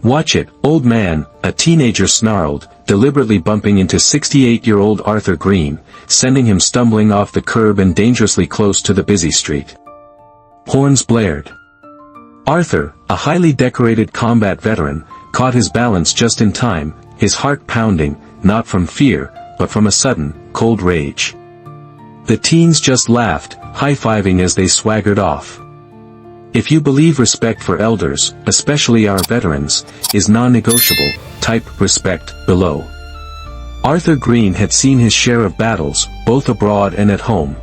"Watch it, old man," a teenager snarled, deliberately bumping into 68-year-old Arthur Green, sending him stumbling off the curb and dangerously close to the busy street. Horns blared. Arthur, a highly decorated combat veteran, caught his balance just in time, his heart pounding, not from fear, but from a sudden, cold rage. The teens just laughed, high-fiving as they swaggered off. "If you believe respect for elders, especially our veterans, is non-negotiable, type respect below." Arthur Green had seen his share of battles, both abroad and at home.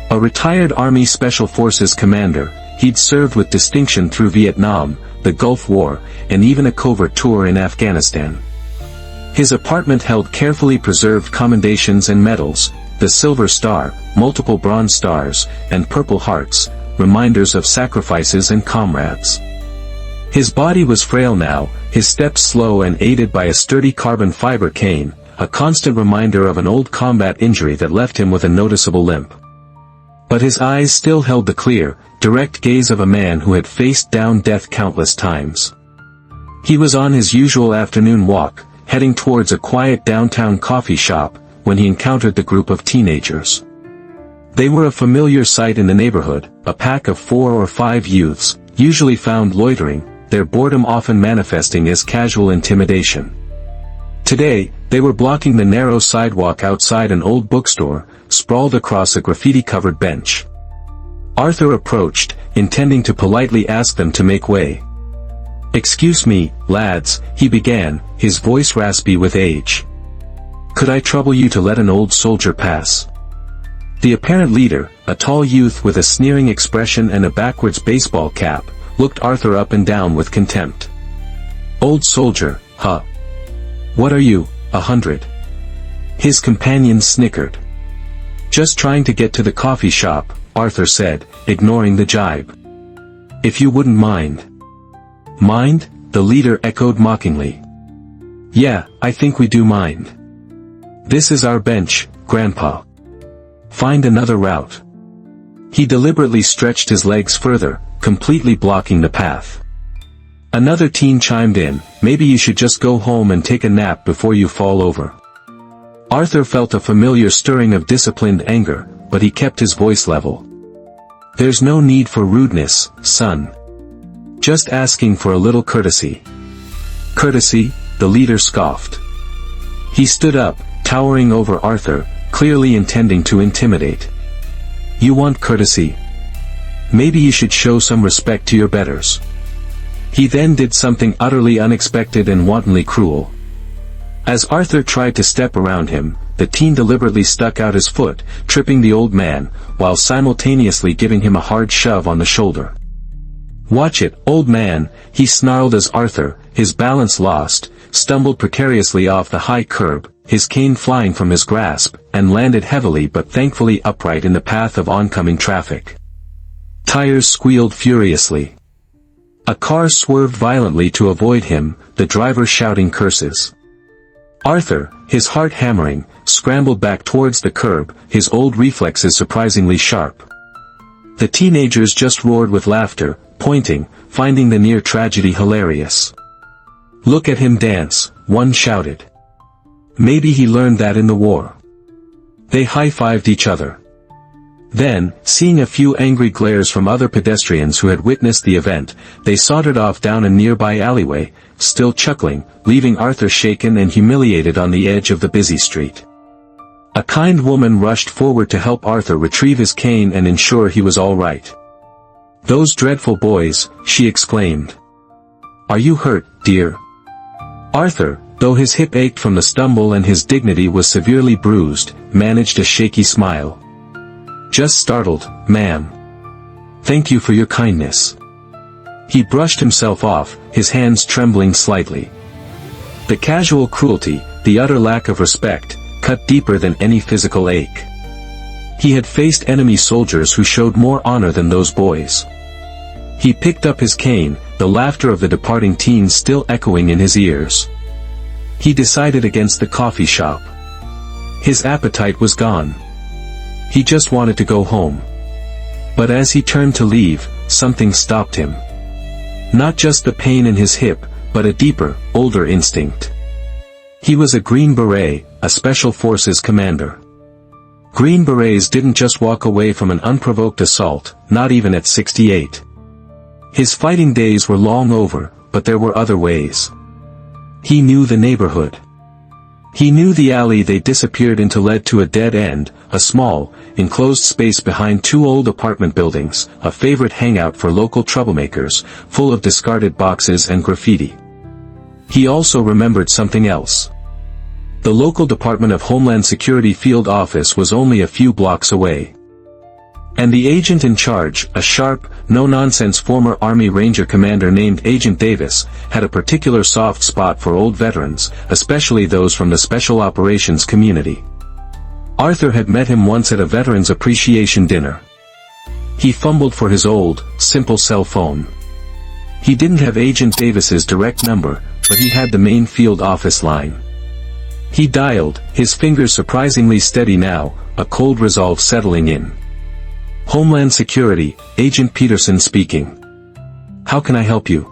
A retired Army Special Forces commander, he'd served with distinction through Vietnam, the Gulf War, and even a covert tour in Afghanistan. His apartment held carefully preserved commendations and medals, the Silver Star, multiple Bronze Stars, and Purple Hearts, reminders of sacrifices and comrades. His body was frail now, his steps slow and aided by a sturdy carbon fiber cane, a constant reminder of an old combat injury that left him with a noticeable limp. But his eyes still held the clear, direct gaze of a man who had faced down death countless times. He was on his usual afternoon walk, heading towards a quiet downtown coffee shop, when he encountered the group of teenagers. They were a familiar sight in the neighborhood, a pack of 4 or 5 youths, usually found loitering, their boredom often manifesting as casual intimidation. Today, they were blocking the narrow sidewalk outside an old bookstore, sprawled across a graffiti-covered bench. Arthur approached, intending to politely ask them to make way. "Excuse me, lads," he began, his voice raspy with age. "Could I trouble you to let an old soldier pass?" The apparent leader, a tall youth with a sneering expression and a backwards baseball cap, looked Arthur up and down with contempt. "Old soldier, huh? What are you, 100? His companions snickered. "Just trying to get to the coffee shop," Arthur said, ignoring the jibe. "If you wouldn't mind." "Mind?" the leader echoed mockingly. "Yeah, I think we do mind. This is our bench, Grandpa. Find another route." He deliberately stretched his legs further, completely blocking the path. Another teen chimed in, "Maybe you should just go home and take a nap before you fall over." Arthur felt a familiar stirring of disciplined anger, but he kept his voice level. "There's no need for rudeness, son. Just asking for a little courtesy." "Courtesy?" the leader scoffed. He stood up, towering over Arthur, clearly intending to intimidate. "You want courtesy? Maybe you should show some respect to your betters." He then did something utterly unexpected and wantonly cruel. As Arthur tried to step around him, the teen deliberately stuck out his foot, tripping the old man, while simultaneously giving him a hard shove on the shoulder. "Watch it, old man," he snarled as Arthur, his balance lost, stumbled precariously off the high curb, his cane flying from his grasp, and landed heavily but thankfully upright in the path of oncoming traffic. Tires squealed furiously. A car swerved violently to avoid him, the driver shouting curses. Arthur, his heart hammering, scrambled back towards the curb, his old reflexes surprisingly sharp. The teenagers just roared with laughter, pointing, finding the near tragedy hilarious. "Look at him dance," one shouted. "Maybe he learned that in the war." They high-fived each other. Then, seeing a few angry glares from other pedestrians who had witnessed the event, they sauntered off down a nearby alleyway, still chuckling, leaving Arthur shaken and humiliated on the edge of the busy street. A kind woman rushed forward to help Arthur retrieve his cane and ensure he was all right. "Those dreadful boys," she exclaimed. "Are you hurt, dear?" Arthur, though his hip ached from the stumble and his dignity was severely bruised, managed a shaky smile. "Just startled, ma'am. Thank you for your kindness." He brushed himself off, his hands trembling slightly. The casual cruelty, the utter lack of respect, cut deeper than any physical ache. He had faced enemy soldiers who showed more honor than those boys. He picked up his cane, the laughter of the departing teens still echoing in his ears. He decided against the coffee shop. His appetite was gone. He just wanted to go home. But as he turned to leave, something stopped him. Not just the pain in his hip, but a deeper, older instinct. He was a Green Beret, a Special Forces commander. Green Berets didn't just walk away from an unprovoked assault, not even at 68. His fighting days were long over, but there were other ways. He knew the neighborhood. He knew the alley they disappeared into led to a dead end, a small, enclosed space behind two old apartment buildings, a favorite hangout for local troublemakers, full of discarded boxes and graffiti. He also remembered something else. The local Department of Homeland Security field office was only a few blocks away. And the agent in charge, a sharp, no-nonsense former Army Ranger commander named Agent Davis, had a particular soft spot for old veterans, especially those from the Special Operations community. Arthur had met him once at a Veterans Appreciation dinner. He fumbled for his old, simple cell phone. He didn't have Agent Davis's direct number, but he had the main field office line. He dialed, his fingers surprisingly steady now, a cold resolve settling in. Homeland Security, Agent Peterson speaking. How can I help you?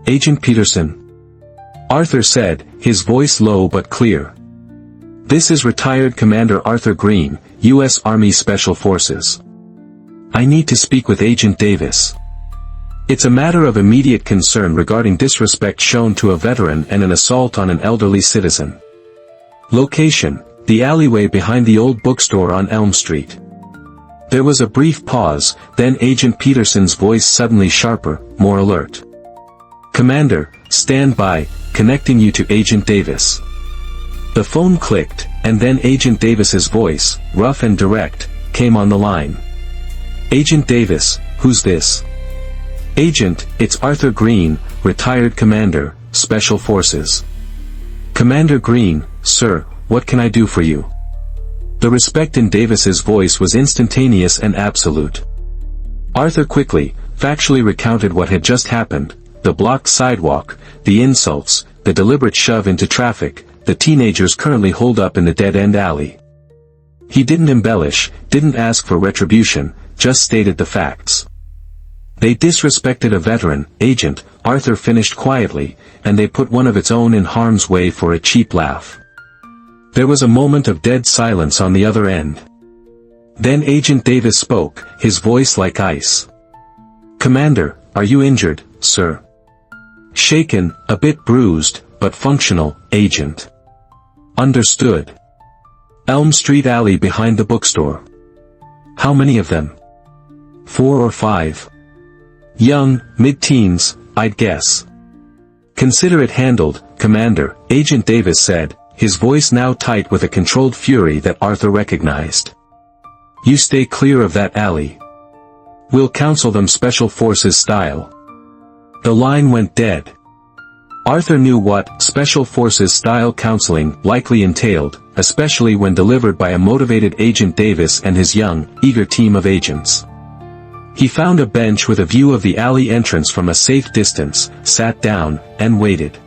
Agent Peterson. Arthur said, his voice low but clear. This is retired Commander Arthur Green, U.S. Army Special Forces. I need to speak with Agent Davis. It's a matter of immediate concern regarding disrespect shown to a veteran and an assault on an elderly citizen. Location, the alleyway behind the old bookstore on Elm Street. There was a brief pause, then Agent Peterson's voice suddenly sharper, more alert. Commander, stand by, connecting you to Agent Davis. The phone clicked, and then Agent Davis's voice, rough and direct, came on the line. Agent Davis, who's this? Agent, it's Arthur Green, retired Commander, Special Forces. Commander Green, sir, what can I do for you? The respect in Davis's voice was instantaneous and absolute. Arthur quickly, factually recounted what had just happened, the blocked sidewalk, the insults, the deliberate shove into traffic, the teenagers currently holed up in the dead-end alley. He didn't embellish, didn't ask for retribution, just stated the facts. They disrespected a veteran, Agent, Arthur finished quietly, and they put one of its own in harm's way for a cheap laugh. There was a moment of dead silence on the other end. Then Agent Davis spoke, his voice like ice. Commander, are you injured, sir? Shaken, a bit bruised, but functional, Agent. Understood. Elm Street alley behind the bookstore. How many of them? 4 or 5. Young, mid-teens, I'd guess. Consider it handled, Commander, Agent Davis said, his voice now tight with a controlled fury that Arthur recognized. You stay clear of that alley. We'll counsel them Special Forces style. The line went dead. Arthur knew what Special Forces style counseling likely entailed, especially when delivered by a motivated Agent Davis and his young, eager team of agents. He found a bench with a view of the alley entrance from a safe distance, sat down, and waited.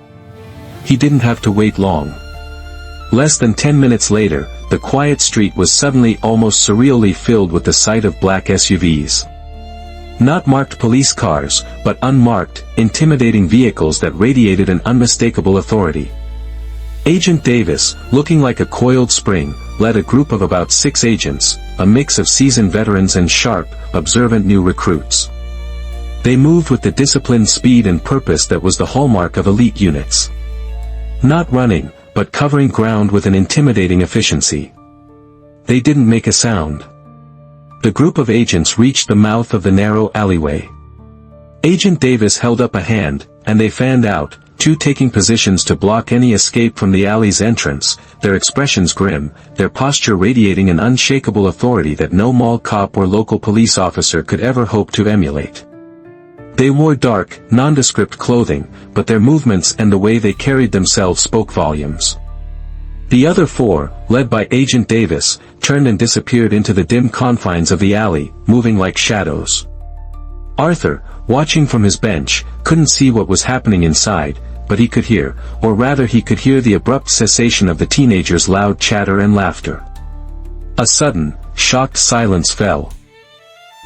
He didn't have to wait long. Less than 10 minutes later, the quiet street was suddenly almost surreally filled with the sight of black SUVs. Not marked police cars, but unmarked, intimidating vehicles that radiated an unmistakable authority. Agent Davis, looking like a coiled spring, led a group of about 6 agents, a mix of seasoned veterans and sharp, observant new recruits. They moved with the disciplined speed and purpose that was the hallmark of elite units. Not running, but covering ground with an intimidating efficiency. They didn't make a sound. The group of agents reached the mouth of the narrow alleyway. Agent Davis held up a hand, and they fanned out, 2 taking positions to block any escape from the alley's entrance, their expressions grim, their posture radiating an unshakable authority that no mall cop or local police officer could ever hope to emulate. They wore dark, nondescript clothing, but their movements and the way they carried themselves spoke volumes. The other 4, led by Agent Davis, turned and disappeared into the dim confines of the alley, moving like shadows. Arthur, watching from his bench, couldn't see what was happening inside, but he could hear, or rather he could hear the abrupt cessation of the teenagers' loud chatter and laughter. A sudden, shocked silence fell.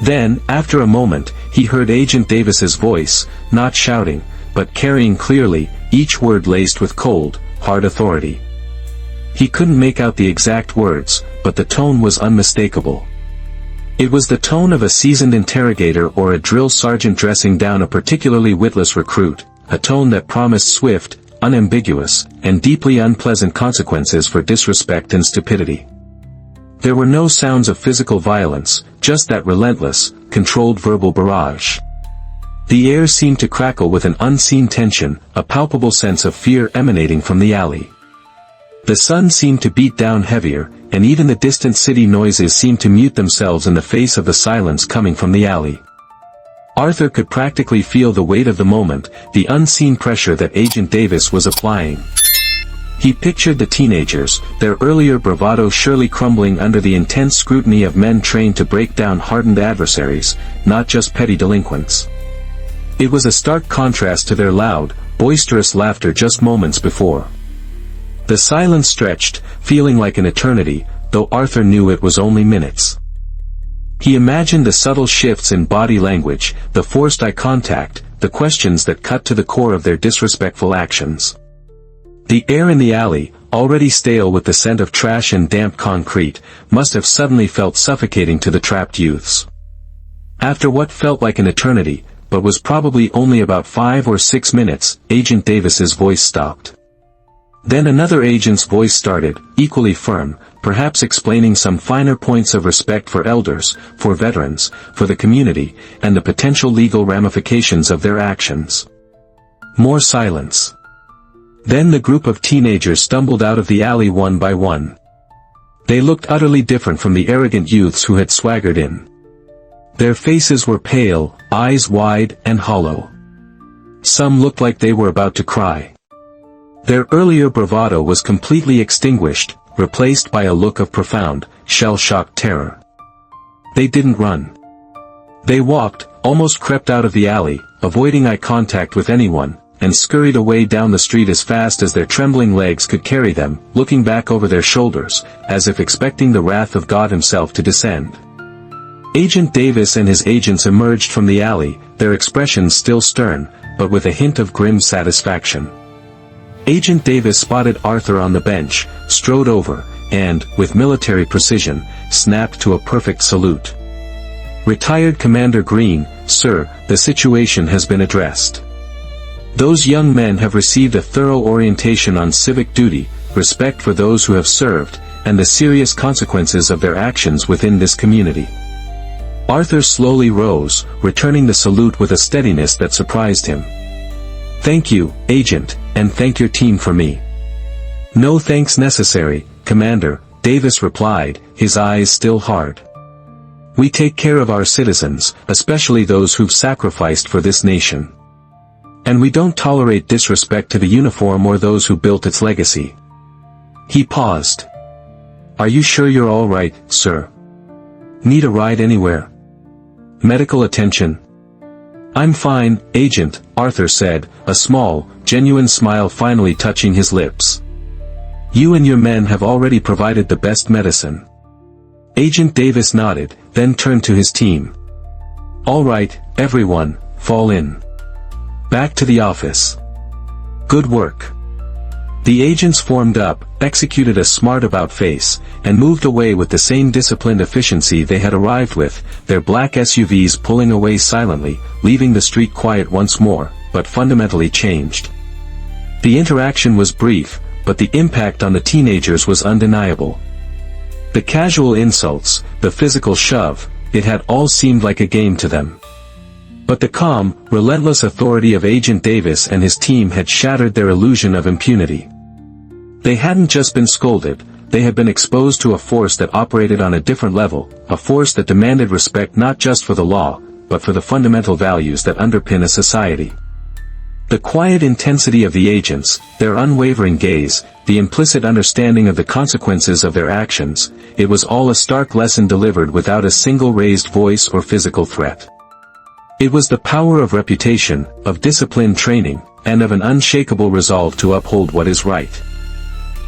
Then, after a moment, he heard Agent Davis's voice, not shouting, but carrying clearly, each word laced with cold, hard authority. He couldn't make out the exact words, but the tone was unmistakable. It was the tone of a seasoned interrogator or a drill sergeant dressing down a particularly witless recruit, a tone that promised swift, unambiguous, and deeply unpleasant consequences for disrespect and stupidity. There were no sounds of physical violence, just that relentless, controlled verbal barrage. The air seemed to crackle with an unseen tension, a palpable sense of fear emanating from the alley. The sun seemed to beat down heavier, and even the distant city noises seemed to mute themselves in the face of the silence coming from the alley. Arthur could practically feel the weight of the moment, the unseen pressure that Agent Davis was applying. He pictured the teenagers, their earlier bravado surely crumbling under the intense scrutiny of men trained to break down hardened adversaries, not just petty delinquents. It was a stark contrast to their loud, boisterous laughter just moments before. The silence stretched, feeling like an eternity, though Arthur knew it was only minutes. He imagined the subtle shifts in body language, the forced eye contact, the questions that cut to the core of their disrespectful actions. The air in the alley, already stale with the scent of trash and damp concrete, must have suddenly felt suffocating to the trapped youths. After what felt like an eternity, but was probably only about 5 or 6 minutes, Agent Davis's voice stopped. Then another agent's voice started, equally firm, perhaps explaining some finer points of respect for elders, for veterans, for the community, and the potential legal ramifications of their actions. More silence. Then the group of teenagers stumbled out of the alley one by one. They looked utterly different from the arrogant youths who had swaggered in. Their faces were pale, eyes wide and hollow. Some looked like they were about to cry. Their earlier bravado was completely extinguished, replaced by a look of profound, shell-shocked terror. They didn't run. They walked, almost crept out of the alley, avoiding eye contact with anyone, and scurried away down the street as fast as their trembling legs could carry them, looking back over their shoulders, as if expecting the wrath of God himself to descend. Agent Davis and his agents emerged from the alley, their expressions still stern, but with a hint of grim satisfaction. Agent Davis spotted Arthur on the bench, strode over, and, with military precision, snapped to a perfect salute. "Retired Commander Green, sir, the situation has been addressed. Those young men have received a thorough orientation on civic duty, respect for those who have served, and the serious consequences of their actions within this community." Arthur slowly rose, returning the salute with a steadiness that surprised him. "Thank you, Agent, and thank your team for me." "No thanks necessary, Commander," Davis replied, his eyes still hard. "We take care of our citizens, especially those who've sacrificed for this nation. And we don't tolerate disrespect to the uniform or those who built its legacy." He paused. "Are you sure you're all right, sir? Need a ride anywhere? Medical attention?" "I'm fine, Agent," Arthur said, a small, genuine smile finally touching his lips. "You and your men have already provided the best medicine." Agent Davis nodded, then turned to his team. "All right, everyone, fall in. Back to the office. Good work." The agents formed up, executed a smart about-face, and moved away with the same disciplined efficiency they had arrived with, their black SUVs pulling away silently, leaving the street quiet once more, but fundamentally changed. The interaction was brief, but the impact on the teenagers was undeniable. The casual insults, the physical shove, it had all seemed like a game to them. But the calm, relentless authority of Agent Davis and his team had shattered their illusion of impunity. They hadn't just been scolded, they had been exposed to a force that operated on a different level, a force that demanded respect not just for the law, but for the fundamental values that underpin a society. The quiet intensity of the agents, their unwavering gaze, the implicit understanding of the consequences of their actions, it was all a stark lesson delivered without a single raised voice or physical threat. It was the power of reputation, of disciplined training, and of an unshakable resolve to uphold what is right.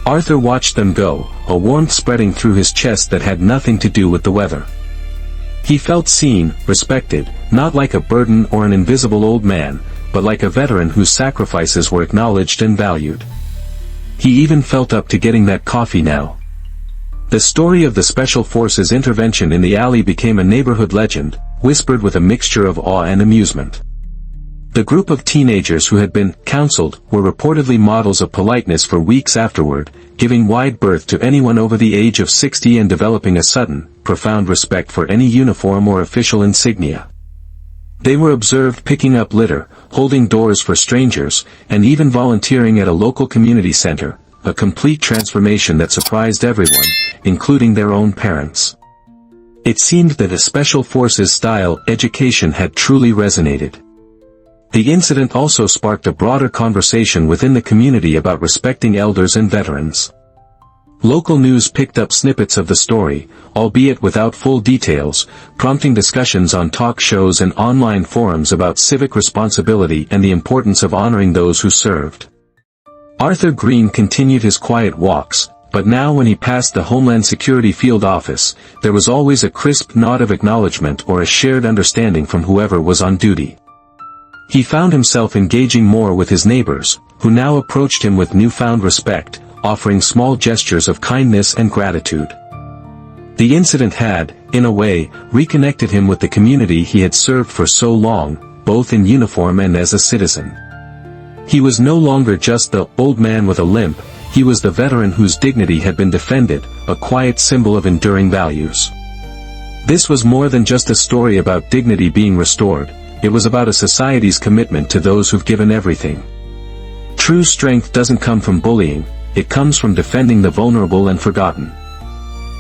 Arthur watched them go, a warmth spreading through his chest that had nothing to do with the weather. He felt seen, respected, not like a burden or an invisible old man, but like a veteran whose sacrifices were acknowledged and valued. He even felt up to getting that coffee now. The story of the Special Forces intervention in the alley became a neighborhood legend, whispered with a mixture of awe and amusement. The group of teenagers who had been counseled were reportedly models of politeness for weeks afterward, giving wide berth to anyone over the age of 60 and developing a sudden, profound respect for any uniform or official insignia. They were observed picking up litter, holding doors for strangers, and even volunteering at a local community center, a complete transformation that surprised everyone, including their own parents. It seemed that a Special Forces-style education had truly resonated. The incident also sparked a broader conversation within the community about respecting elders and veterans. Local news picked up snippets of the story, albeit without full details, prompting discussions on talk shows and online forums about civic responsibility and the importance of honoring those who served. Arthur Green continued his quiet walks, but now when he passed the Homeland Security field office, there was always a crisp nod of acknowledgement or a shared understanding from whoever was on duty. He found himself engaging more with his neighbors, who now approached him with newfound respect, offering small gestures of kindness and gratitude. The incident had, in a way, reconnected him with the community he had served for so long, both in uniform and as a citizen. He was no longer just the old man with a limp, he was the veteran whose dignity had been defended, a quiet symbol of enduring values. This was more than just a story about dignity being restored, it was about a society's commitment to those who've given everything. True strength doesn't come from bullying, it comes from defending the vulnerable and forgotten.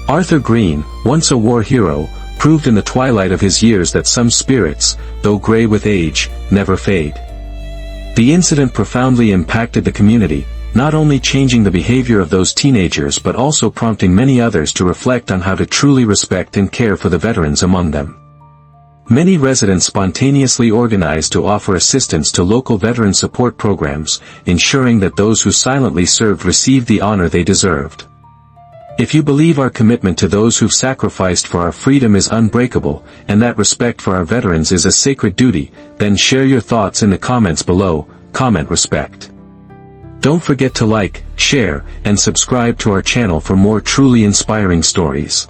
Arthur Green, once a war hero, proved in the twilight of his years that some spirits, though gray with age, never fade. The incident profoundly impacted the community, not only changing the behavior of those teenagers but also prompting many others to reflect on how to truly respect and care for the veterans among them. Many residents spontaneously organized to offer assistance to local veteran support programs, ensuring that those who silently served received the honor they deserved. If you believe our commitment to those who've sacrificed for our freedom is unbreakable, and that respect for our veterans is a sacred duty, then share your thoughts in the comments below, comment respect. Don't forget to like, share, and subscribe to our channel for more truly inspiring stories.